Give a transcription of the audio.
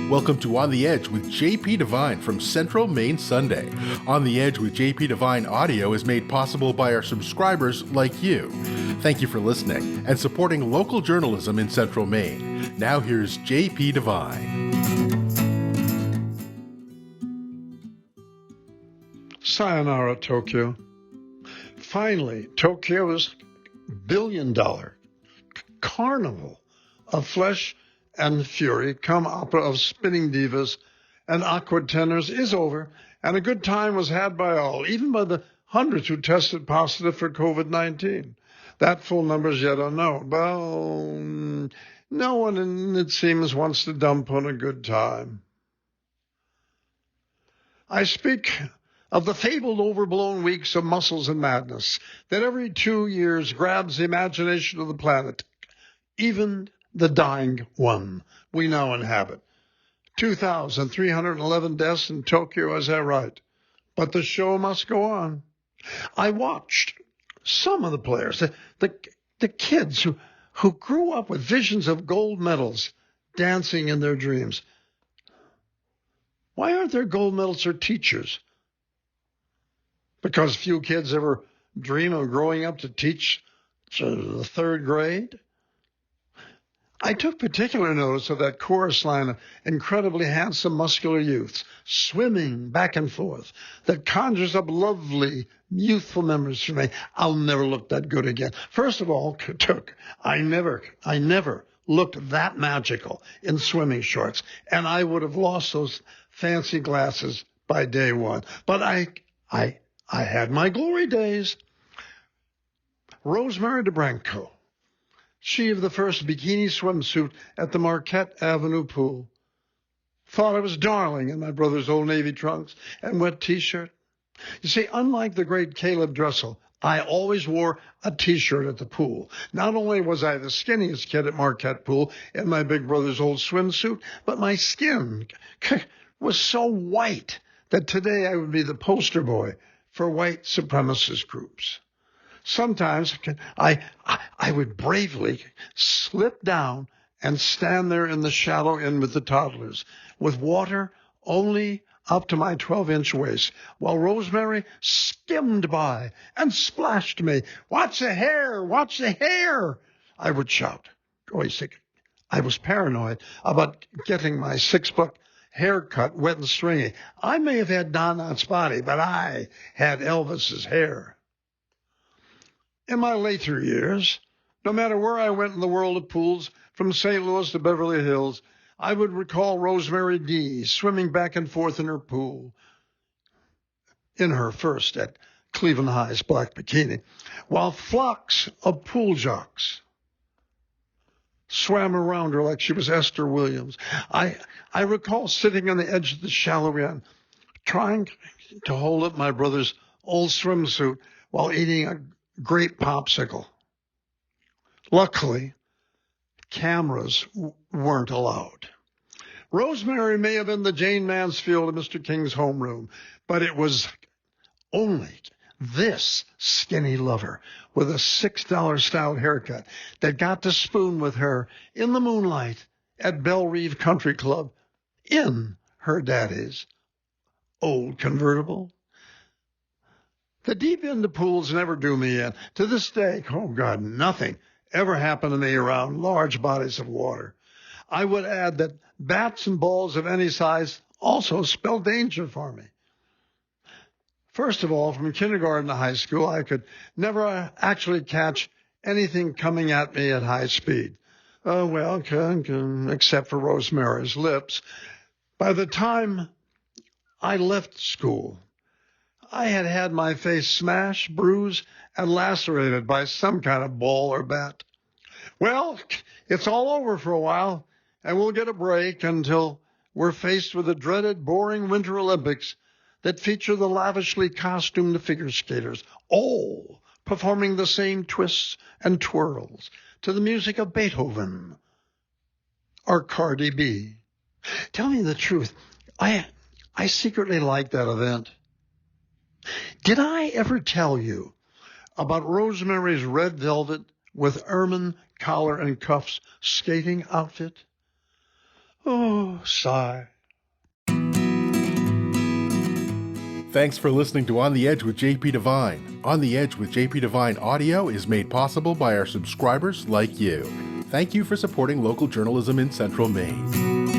Welcome to On the Edge with JP Devine from Central Maine Sunday. On the Edge with JP Devine audio is made possible by our subscribers like you. Thank you for listening and supporting local journalism in Central Maine. Now here's JP Devine. Sayonara, Tokyo. Finally, Tokyo's billion-dollar carnival of flesh and fury, come opera of spinning divas and awkward tenors is over, and a good time was had by all, even by the hundreds who tested positive for COVID-19. That full number is yet unknown. Well, no one, it seems, wants to dump on a good time. I speak of the fabled overblown weeks of muscles and madness that every 2 years grabs the imagination of the planet, even the dying one we now inhabit. 2,311 deaths in Tokyo, as I write. But the show must go on. I watched some of the players, the kids who grew up with visions of gold medals dancing in their dreams. Why aren't there gold medals for teachers? Because few kids ever dream of growing up to teach the third grade? I took particular notice of that chorus line of incredibly handsome, muscular youths swimming back and forth that conjures up lovely, youthful memories for me. I'll never look that good again. First of all, I never looked that magical in swimming shorts, and I would have lost those fancy glasses by day one. But I had my glory days. Rosemary DeBranco, she of the first bikini swimsuit at the Marquette Avenue pool, thought I was darling in my brother's old Navy trunks and wet T-shirt. You see, unlike the great Caleb Dressel, I always wore a T-shirt at the pool. Not only was I the skinniest kid at Marquette pool in my big brother's old swimsuit, but my skin was so white that today I would be the poster boy for white supremacist groups. Sometimes I would bravely slip down and stand there in the shallow end with the toddlers, with water only up to my 12-inch waist, while Rosemary skimmed by and splashed me. "Watch the hair! Watch the hair!" I would shout. I was paranoid about getting my 6-buck haircut wet and stringy. I may have had Don Knotts' body, but I had Elvis's hair. In my later years, no matter where I went in the world of pools, from St. Louis to Beverly Hills, I would recall Rosemary D. swimming back and forth in her pool, in her first at Cleveland High's black bikini, while flocks of pool jocks swam around her like she was Esther Williams. I recall sitting on the edge of the shallow end, trying to hold up my brother's old swimsuit while eating a grape popsicle. Luckily, cameras weren't allowed. Rosemary may have been the Jane Mansfield of Mr. King's homeroom, but it was only this skinny lover with a $6 style haircut that got to spoon with her in the moonlight at Belle Reve Country Club in her daddy's old convertible. The deep end of pools never do me in. To this day, oh God, nothing ever happened to me around large bodies of water. I would add that bats and balls of any size also spell danger for me. First of all, from kindergarten to high school, I could never actually catch anything coming at me at high speed. Except for Rosemary's lips. By the time I left school, I had had my face smashed, bruised, and lacerated by some kind of ball or bat. Well, it's all over for a while, and we'll get a break until we're faced with the dreaded, boring Winter Olympics that feature the lavishly costumed figure skaters, all performing the same twists and twirls to the music of Beethoven or Cardi B. Tell me the truth, I secretly like that event. Did I ever tell you about Rosemary's red velvet with ermine collar and cuffs skating outfit? Oh, sigh. Thanks for listening to On the Edge with JP Devine. On the Edge with JP Devine audio is made possible by our subscribers like you. Thank you for supporting local journalism in Central Maine.